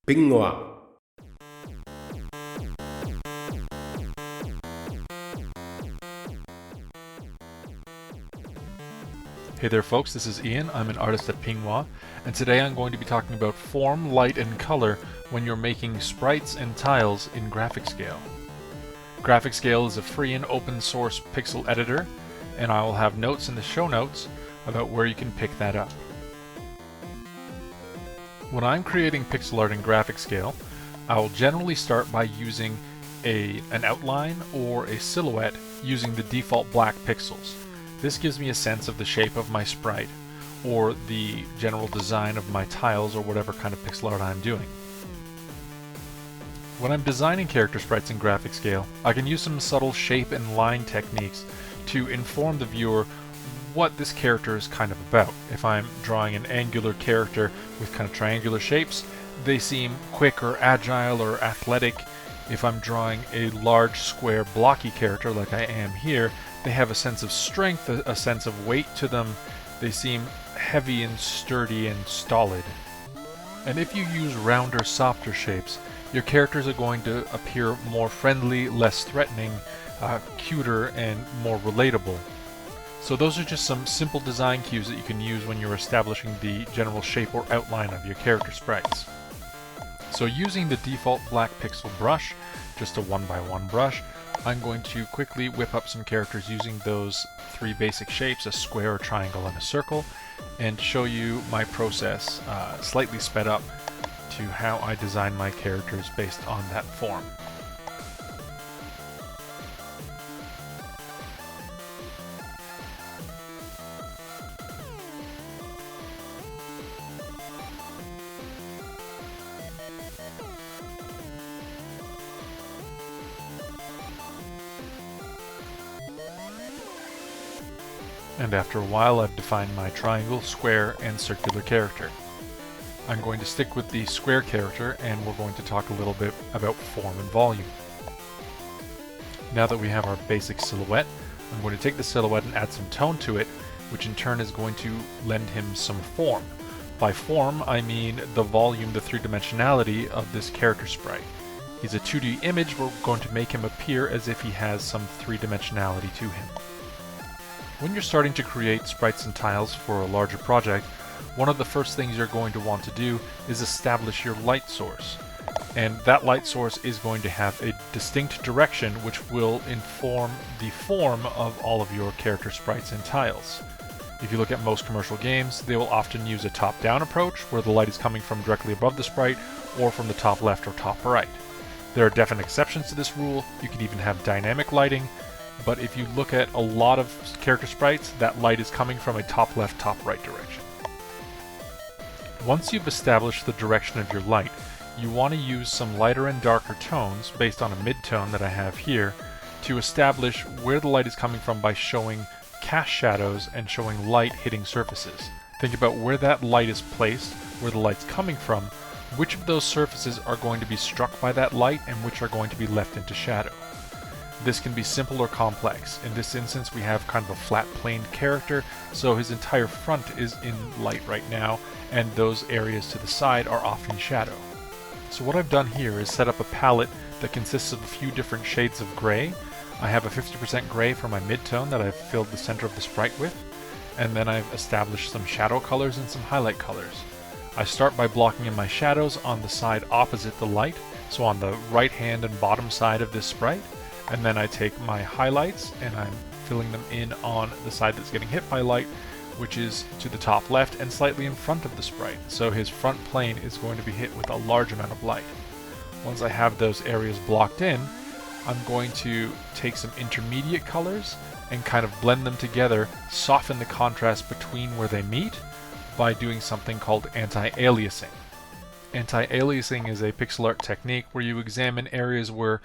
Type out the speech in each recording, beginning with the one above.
Pingwa. Hey there folks, this is Ian. I'm an artist at Pingwa, and today I'm going to be talking about form, light, and color when you're making sprites and tiles in GraphicsGale. GraphicsGale is a free and open source pixel editor, and I will have notes in the show notes about where you can pick that up. When I'm creating pixel art in GraphicsGale, I will generally start by using an outline or a silhouette using the default black pixels. This gives me a sense of the shape of my sprite, or the general design of my tiles, or whatever kind of pixel art I'm doing. When I'm designing character sprites in GraphicsGale, I can use some subtle shape and line techniques to inform the viewer what this character is kind of about. If I'm drawing an angular character with kind of triangular shapes, they seem quick or agile or athletic. If I'm drawing a large, square, blocky character like I am here, they have a sense of strength, a sense of weight to them. They seem heavy and sturdy and stolid. And if you use rounder, softer shapes, your characters are going to appear more friendly, less threatening, cuter, and more relatable. So those are just some simple design cues that you can use when you're establishing the general shape or outline of your character sprites. So using the default black pixel brush, just a 1x1 brush, I'm going to quickly whip up some characters using those three basic shapes, a square, a triangle, and a circle, and show you my process slightly sped up to how I design my characters based on that form. And after a while I've defined my triangle, square, and circular character. I'm going to stick with the square character, and we're going to talk a little bit about form and volume. Now that we have our basic silhouette, I'm going to take the silhouette and add some tone to it, which in turn is going to lend him some form. By form, I mean the volume, the three-dimensionality of this character sprite. He's a 2D image, we're going to make him appear as if he has some three-dimensionality to him. When you're starting to create sprites and tiles for a larger project, one of the first things you're going to want to do is establish your light source. And that light source is going to have a distinct direction which will inform the form of all of your character sprites and tiles. If you look at most commercial games, they will often use a top-down approach where the light is coming from directly above the sprite or from the top left or top right. There are definite exceptions to this rule. You can even have dynamic lighting. But if you look at a lot of character sprites, that light is coming from a top left, top right direction. Once you've established the direction of your light, you want to use some lighter and darker tones based on a mid-tone that I have here to establish where the light is coming from by showing cast shadows and showing light hitting surfaces. Think about where that light is placed, where the light's coming from, which of those surfaces are going to be struck by that light and which are going to be left into shadow. This can be simple or complex. In this instance, we have kind of a flat-planed character, so his entire front is in light right now, and those areas to the side are off in shadow. So what I've done here is set up a palette that consists of a few different shades of gray. I have a 50% gray for my mid-tone that I've filled the center of the sprite with, and then I've established some shadow colors and some highlight colors. I start by blocking in my shadows on the side opposite the light, so on the right hand and bottom side of this sprite. And then I take my highlights and I'm filling them in on the side that's getting hit by light, which is to the top left and slightly in front of the sprite. So his front plane is going to be hit with a large amount of light. Once I have those areas blocked in, I'm going to take some intermediate colors and kind of blend them together, soften the contrast between where they meet by doing something called anti-aliasing. Anti-aliasing is a pixel art technique where you examine areas where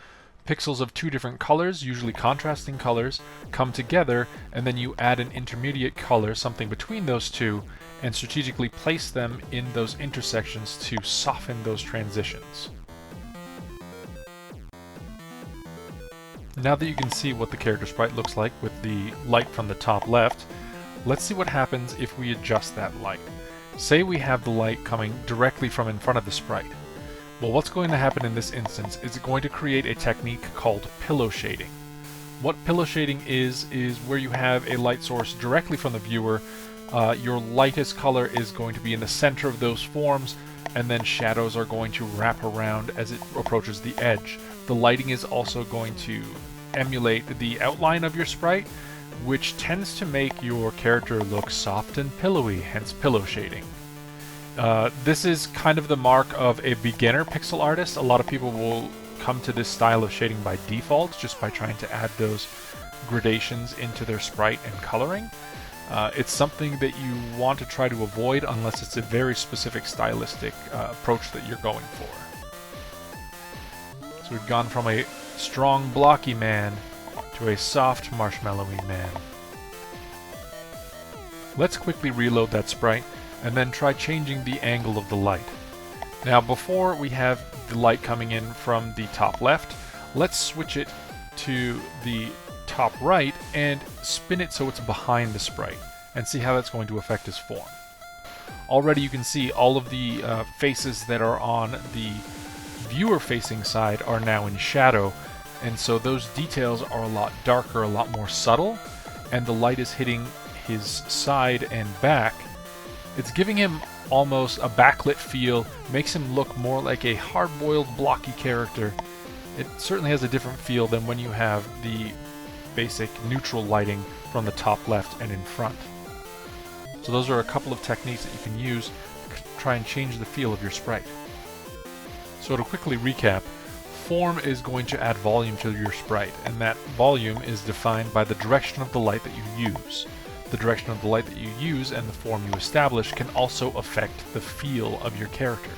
pixels of two different colors, usually contrasting colors, come together, and then you add an intermediate color, something between those two, and strategically place them in those intersections to soften those transitions. Now that you can see what the character sprite looks like with the light from the top left, let's see what happens if we adjust that light. Say we have the light coming directly from in front of the sprite. Well, what's going to happen in this instance is it's going to create a technique called pillow shading. What pillow shading is where you have a light source directly from the viewer. Your lightest color is going to be in the center of those forms, and then shadows are going to wrap around as it approaches the edge. The lighting is also going to emulate the outline of your sprite, which tends to make your character look soft and pillowy, hence pillow shading. This is kind of the mark of a beginner pixel artist. A lot of people will come to this style of shading by default, just by trying to add those gradations into their sprite and coloring. It's something that you want to try to avoid unless it's a very specific stylistic approach that you're going for. So we've gone from a strong blocky man to a soft marshmallowy man. Let's quickly reload that sprite and then try changing the angle of the light. Now before we have the light coming in from the top left, let's switch it to the top right and spin it so it's behind the sprite and see how that's going to affect his form. Already you can see all of the faces that are on the viewer facing side are now in shadow, and so those details are a lot darker, a lot more subtle, and the light is hitting his side and back. It's giving him almost a backlit feel, makes him look more like a hard-boiled, blocky character. It certainly has a different feel than when you have the basic neutral lighting from the top left and in front. So those are a couple of techniques that you can use to try and change the feel of your sprite. So to quickly recap, form is going to add volume to your sprite, and that volume is defined by the direction of the light that you use. The direction of the light that you use and the form you establish can also affect the feel of your character.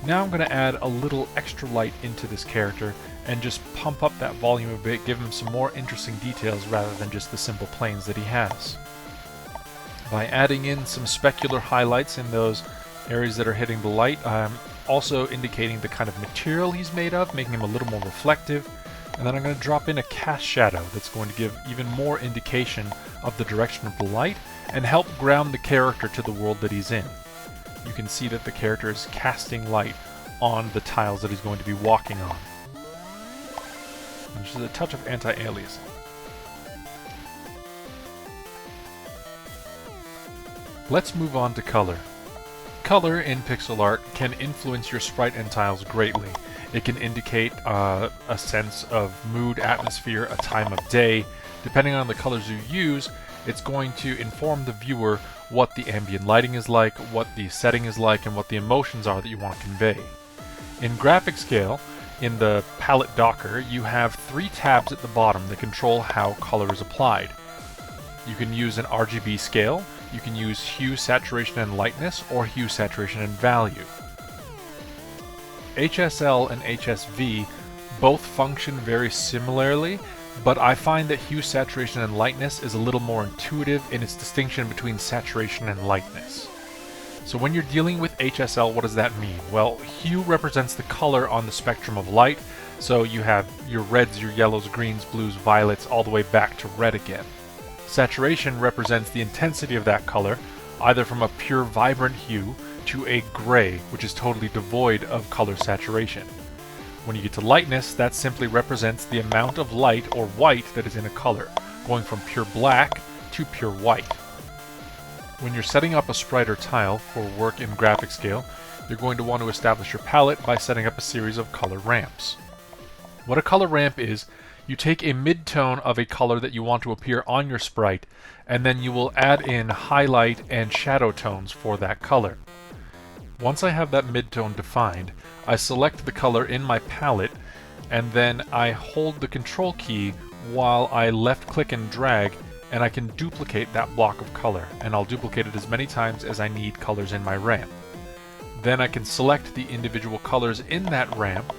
Now I'm going to add a little extra light into this character and just pump up that volume a bit, give him some more interesting details rather than just the simple planes that he has. By adding in some specular highlights in those areas that are hitting the light, I'm also indicating the kind of material he's made of, making him a little more reflective. And then I'm going to drop in a cast shadow that's going to give even more indication of the direction of the light and help ground the character to the world that he's in. You can see that the character is casting light on the tiles that he's going to be walking on. And just a touch of anti-aliasing. Let's move on to color. Color in pixel art can influence your sprite and tiles greatly. It can indicate a sense of mood, atmosphere, a time of day. Depending on the colors you use, it's going to inform the viewer what the ambient lighting is like, what the setting is like, and what the emotions are that you want to convey. In GraphicsGale, in the palette docker, you have 3 tabs at the bottom that control how color is applied. You can use an RGB scale, you can use hue, saturation, and lightness, or hue, saturation, and value. HSL and HSV both function very similarly, but I find that hue, saturation, and lightness is a little more intuitive in its distinction between saturation and lightness. So when you're dealing with HSL, what does that mean? Well, hue represents the color on the spectrum of light, so you have your reds, your yellows, greens, blues, violets, all the way back to red again. Saturation represents the intensity of that color, either from a pure vibrant hue to a gray, which is totally devoid of color saturation. When you get to lightness, that simply represents the amount of light or white that is in a color, going from pure black to pure white. When you're setting up a sprite or tile for work in GraphicsGale, you're going to want to establish your palette by setting up a series of color ramps. What a color ramp is, you take a mid-tone of a color that you want to appear on your sprite, and then you will add in highlight and shadow tones for that color. Once I have that mid-tone defined, I select the color in my palette, and then I hold the control key while I left-click and drag, and I can duplicate that block of color, and I'll duplicate it as many times as I need colors in my ramp. Then I can select the individual colors in that ramp,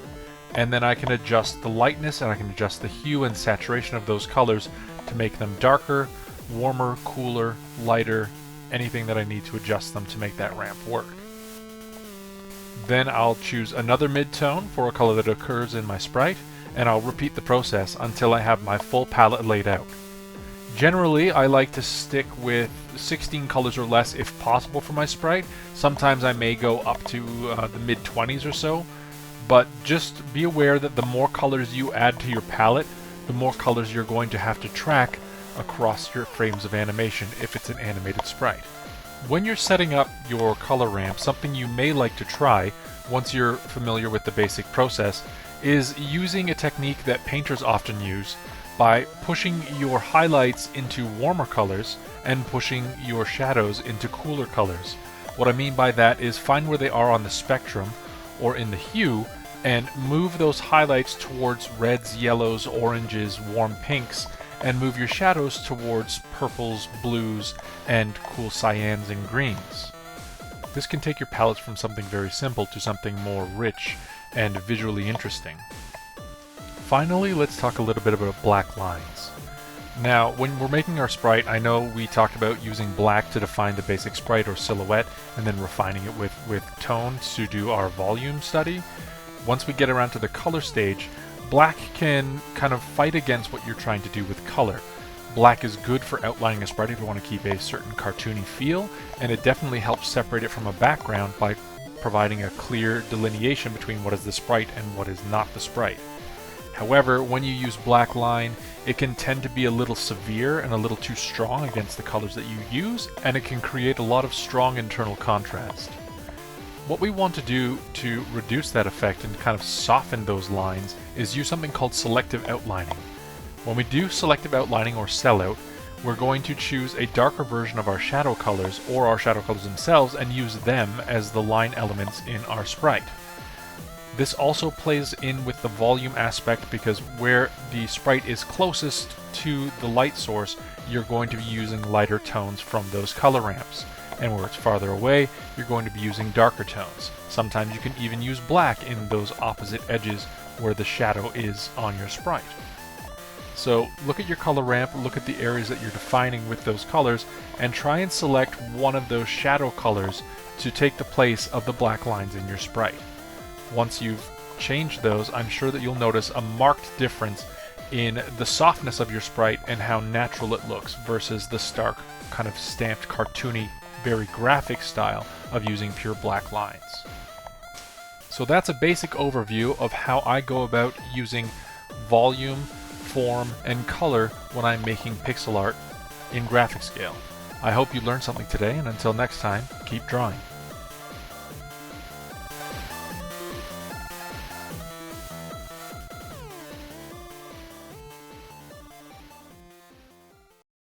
and then I can adjust the lightness and I can adjust the hue and saturation of those colors to make them darker, warmer, cooler, lighter, anything that I need to adjust them to make that ramp work. Then I'll choose another mid-tone for a color that occurs in my sprite, and I'll repeat the process until I have my full palette laid out. Generally, I like to stick with 16 colors or less if possible for my sprite. Sometimes I may go up to the mid-20s or so, but just be aware that the more colors you add to your palette, the more colors you're going to have to track across your frames of animation if it's an animated sprite. When you're setting up your color ramp, something you may like to try once you're familiar with the basic process is using a technique that painters often use by pushing your highlights into warmer colors and pushing your shadows into cooler colors. What I mean by that is find where they are on the spectrum or in the hue and move those highlights towards reds, yellows, oranges, warm pinks, and move your shadows towards purples, blues, and cool cyans and greens. This can take your palettes from something very simple to something more rich and visually interesting. Finally, let's talk a little bit about black lines. Now, when we're making our sprite, I know we talked about using black to define the basic sprite or silhouette, and then refining it with tone to do our volume study. Once we get around to the color stage, black can kind of fight against what you're trying to do with color. Black is good for outlining a sprite if you want to keep a certain cartoony feel, and it definitely helps separate it from a background by providing a clear delineation between what is the sprite and what is not the sprite. However, when you use black line, it can tend to be a little severe and a little too strong against the colors that you use, and it can create a lot of strong internal contrast. What we want to do to reduce that effect and kind of soften those lines is use something called selective outlining. When we do selective outlining or sellout, we're going to choose a darker version of our shadow colors or our shadow colors themselves and use them as the line elements in our sprite. This also plays in with the volume aspect because where the sprite is closest to the light source, you're going to be using lighter tones from those color ramps. And where it's farther away, you're going to be using darker tones. Sometimes you can even use black in those opposite edges where the shadow is on your sprite. So look at your color ramp, look at the areas that you're defining with those colors, and try and select one of those shadow colors to take the place of the black lines in your sprite. Once you've changed those, I'm sure that you'll notice a marked difference in the softness of your sprite and how natural it looks versus the stark, kind of stamped, cartoony, very graphic style of using pure black lines. So that's a basic overview of how I go about using volume, form, and color when I'm making pixel art in GraphicsGale. I hope you learned something today, and until next time, keep drawing.